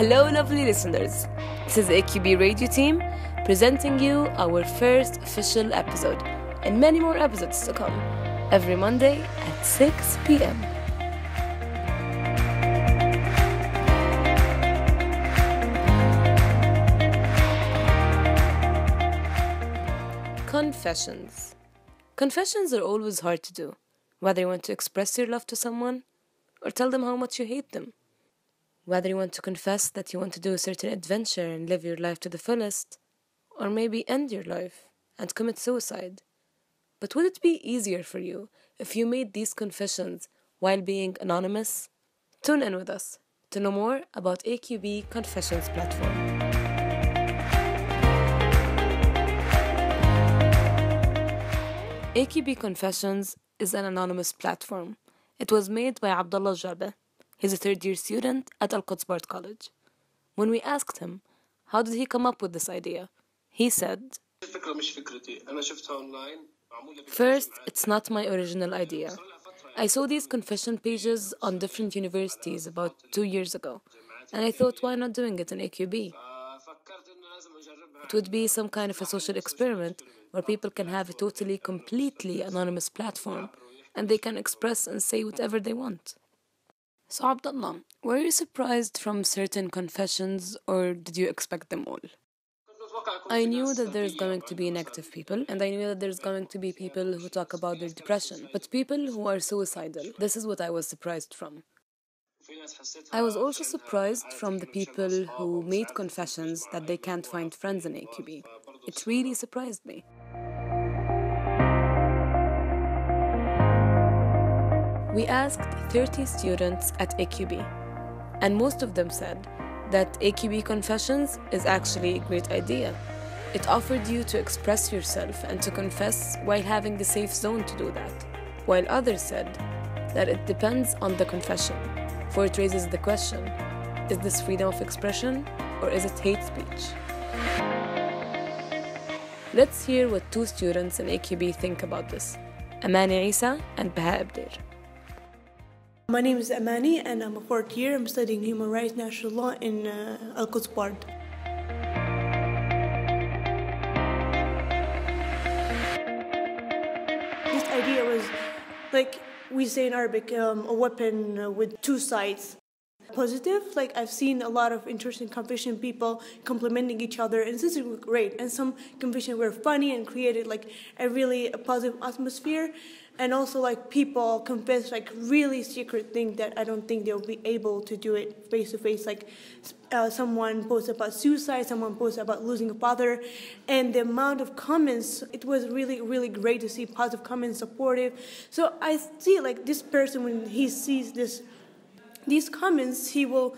Hello, lovely listeners. This is AQB Radio team presenting you our first official episode and many more episodes to come every Monday at 6 p.m. Confessions. Confessions are always hard to do, whether you want to express your love to someone or tell them how much you hate them. Whether you want to confess that you want to do a certain adventure and live your life to the fullest, or maybe end your life and commit suicide. But would it be easier for you if you made these confessions while being anonymous? Tune in with us to know more about AQB Confessions platform. AQB Confessions is an anonymous platform. It was made by Abdullah Jabe. He's a third-year student at Al-Quds Bard College. When we asked him, how did he come up with this idea? He said, first, it's not my original idea. I saw these confession pages on different universities about 2 years ago, and I thought, why not doing it in AQB? It would be some kind of a social experiment where people can have a totally, completely anonymous platform and they can express and say whatever they want. So Abdullah, were you surprised from certain confessions or did you expect them all? I knew that there's going to be negative people and I knew that there's going to be people who talk about their depression, but people who are suicidal, this is what I was surprised from. I was also surprised from the people who made confessions that they can't find friends in AQB. It really surprised me. We asked 30 students at AQB, and most of them said that AQB Confessions is actually a great idea. It offered you to express yourself and to confess while having a safe zone to do that, while others said that it depends on the confession. For it raises the question, is this freedom of expression or is it hate speech? Let's hear what two students in AQB think about this, Amani Isa and Baha Abdir. My name is Amani and I'm a fourth year. I'm studying human rights natural law in Al-Quds Bard. This idea was, like we say in Arabic, a weapon with two sides. Positive, like I've seen a lot of interesting confession people complimenting each other, and this is great. And some confessions were funny and created like a really positive atmosphere. And also like people confess like really secret things that I don't think they'll be able to do it face to face. Like someone posts about suicide, someone posts about losing a father, and the amount of comments, it was really, really great to see positive comments, supportive. So I see like this person, when he sees these comments, he will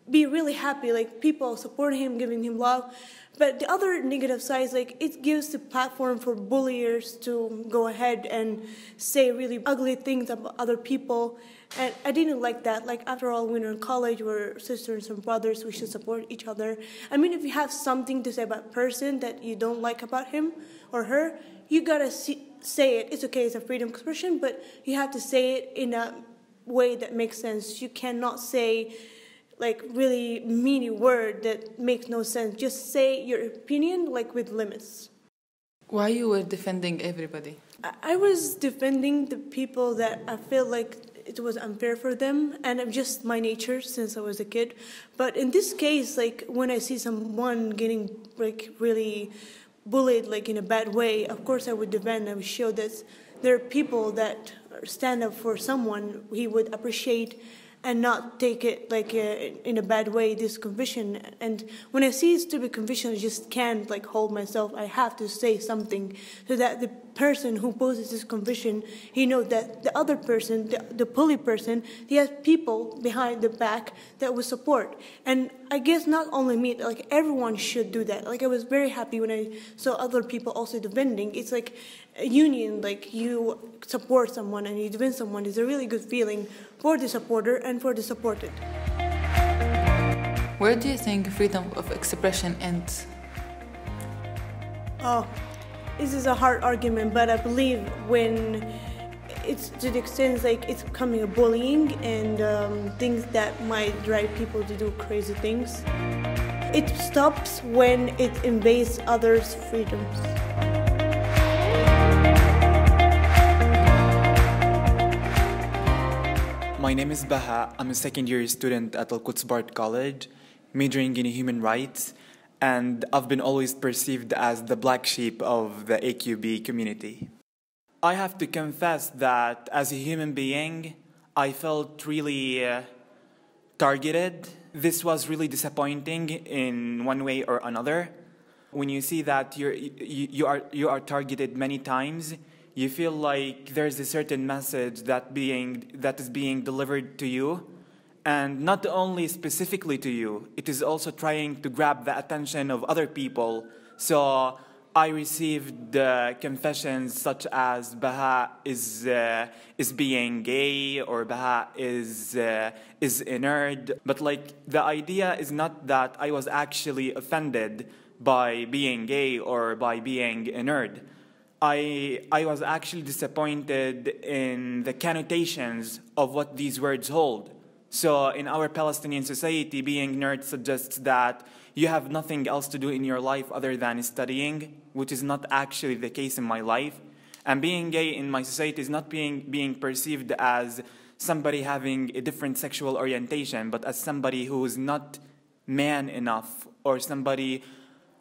be really happy, like people support him, giving him love. But the other negative side is like it gives the platform for bulliers to go ahead and say really ugly things about other people. And I didn't like that. Like after all, when we're in college, we're sisters and brothers, we should support each other. I mean, if you have something to say about a person that you don't like about him or her, you gotta say it. It's okay, it's a freedom of expression, but you have to say it in a way that makes sense. You cannot say like really meany word that makes no sense. Just say your opinion like with limits. Why you were defending everybody? I was defending the people that I feel like it was unfair for them, and I'm just my nature since I was a kid. But in this case, like when I see someone getting like really bullied like in a bad way, of course I would defend. I would show that there are people that stand up for someone he would appreciate and not take it like in a bad way, this confession. And when I see stupid confession, I just can't like hold myself. I have to say something so that the person who poses this confession, he knows that the other person, the bully person, he has people behind the back that will support. And I guess not only me, like everyone should do that. Like I was very happy when I saw other people also defending. It's like a union, like you support someone and you defend someone is a really good feeling for the supporter and for the supported. Where do you think freedom of expression ends? Oh, this is a hard argument, but I believe when it's to the extent like it's becoming a bullying and things that might drive people to do crazy things. It stops when it invades others' freedoms. My name is Baha. I'm a second-year student at Al-Quds Bard College, majoring in human rights, and I've been always perceived as the black sheep of the AQB community. I have to confess that as a human being, I felt really targeted. This was really disappointing in one way or another. When you see that you are targeted many times, you feel like there's a certain message that is being delivered to you, and not only specifically to you, it is also trying to grab the attention of other people. So I received confessions such as Baha is being gay, or Baha is a nerd. But like, the idea is not that I was actually offended by being gay or by being a nerd. I was actually disappointed in the connotations of what these words hold. So in our Palestinian society, being nerd suggests that you have nothing else to do in your life other than studying, which is not actually the case in my life. And being gay in my society is not being perceived as somebody having a different sexual orientation, but as somebody who is not man enough, or somebody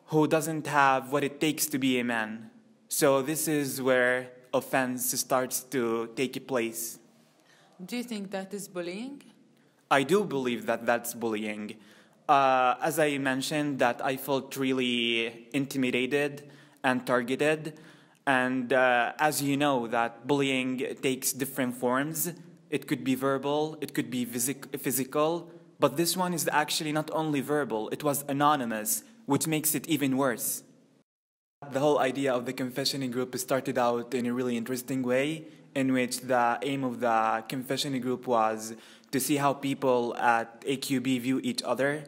who doesn't have what it takes to be a man. So this is where offense starts to take place. Do you think that is bullying? I do believe that that's bullying. As I mentioned, that I felt really intimidated and targeted. And as you know, that bullying takes different forms. It could be verbal, it could be physical, but this one is actually not only verbal, it was anonymous, which makes it even worse. The whole idea of the confessioning group started out in a really interesting way, in which the aim of the confessioning group was to see how people at AQB view each other,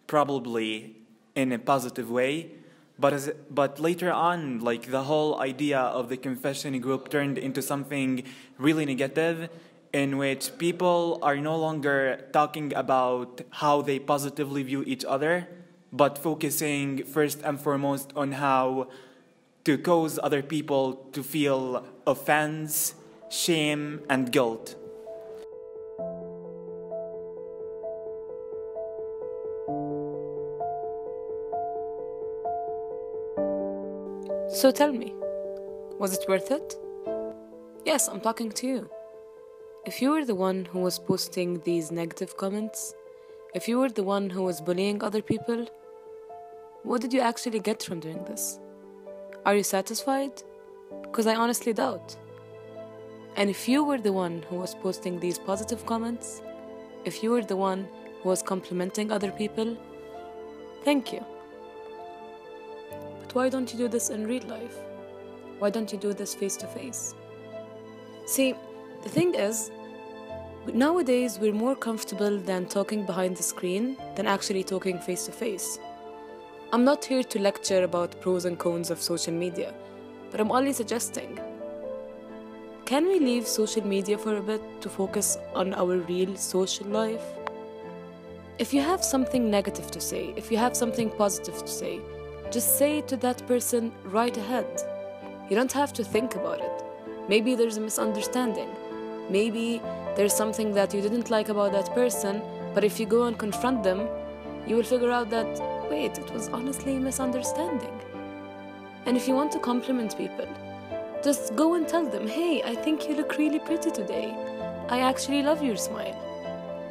probably in a positive way. But later on, like, the whole idea of the confessioning group turned into something really negative, in which people are no longer talking about how they positively view each other, but focusing first and foremost on how to cause other people to feel offense, shame, and guilt. So tell me, was it worth it? Yes, I'm talking to you. If you were the one who was posting these negative comments, if you were the one who was bullying other people, what did you actually get from doing this? Are you satisfied? Because I honestly doubt. And if you were the one who was posting these positive comments, if you were the one who was complimenting other people, thank you. But why don't you do this in real life? Why don't you do this face to face? See, the thing is, nowadays we're more comfortable than talking behind the screen than actually talking face to face. I'm not here to lecture about pros and cons of social media, but I'm only suggesting. Can we leave social media for a bit to focus on our real social life? If you have something negative to say, if you have something positive to say, just say it to that person right ahead. You don't have to think about it. Maybe there's a misunderstanding. Maybe there's something that you didn't like about that person, but if you go and confront them, you will figure out that, wait, it was honestly a misunderstanding. And if you want to compliment people, just go and tell them, hey, I think you look really pretty today. I actually love your smile.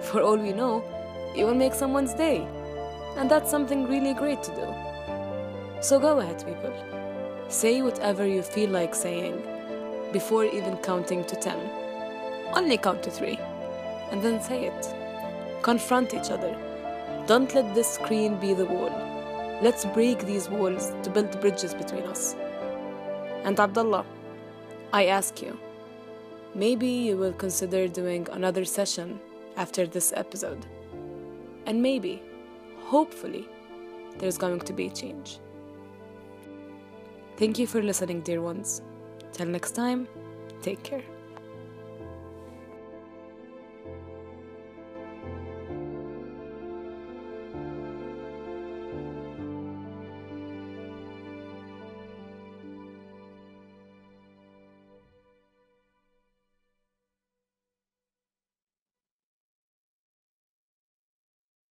For all we know, you will make someone's day. And that's something really great to do. So go ahead, people. Say whatever you feel like saying before even counting to 10. Only count to 3. And then say it. Confront each other. Don't let this screen be the wall. Let's break these walls to build bridges between us. And Abdullah, I ask you, maybe you will consider doing another session after this episode. And maybe, hopefully, there's going to be change. Thank you for listening, dear ones. Till next time, take care.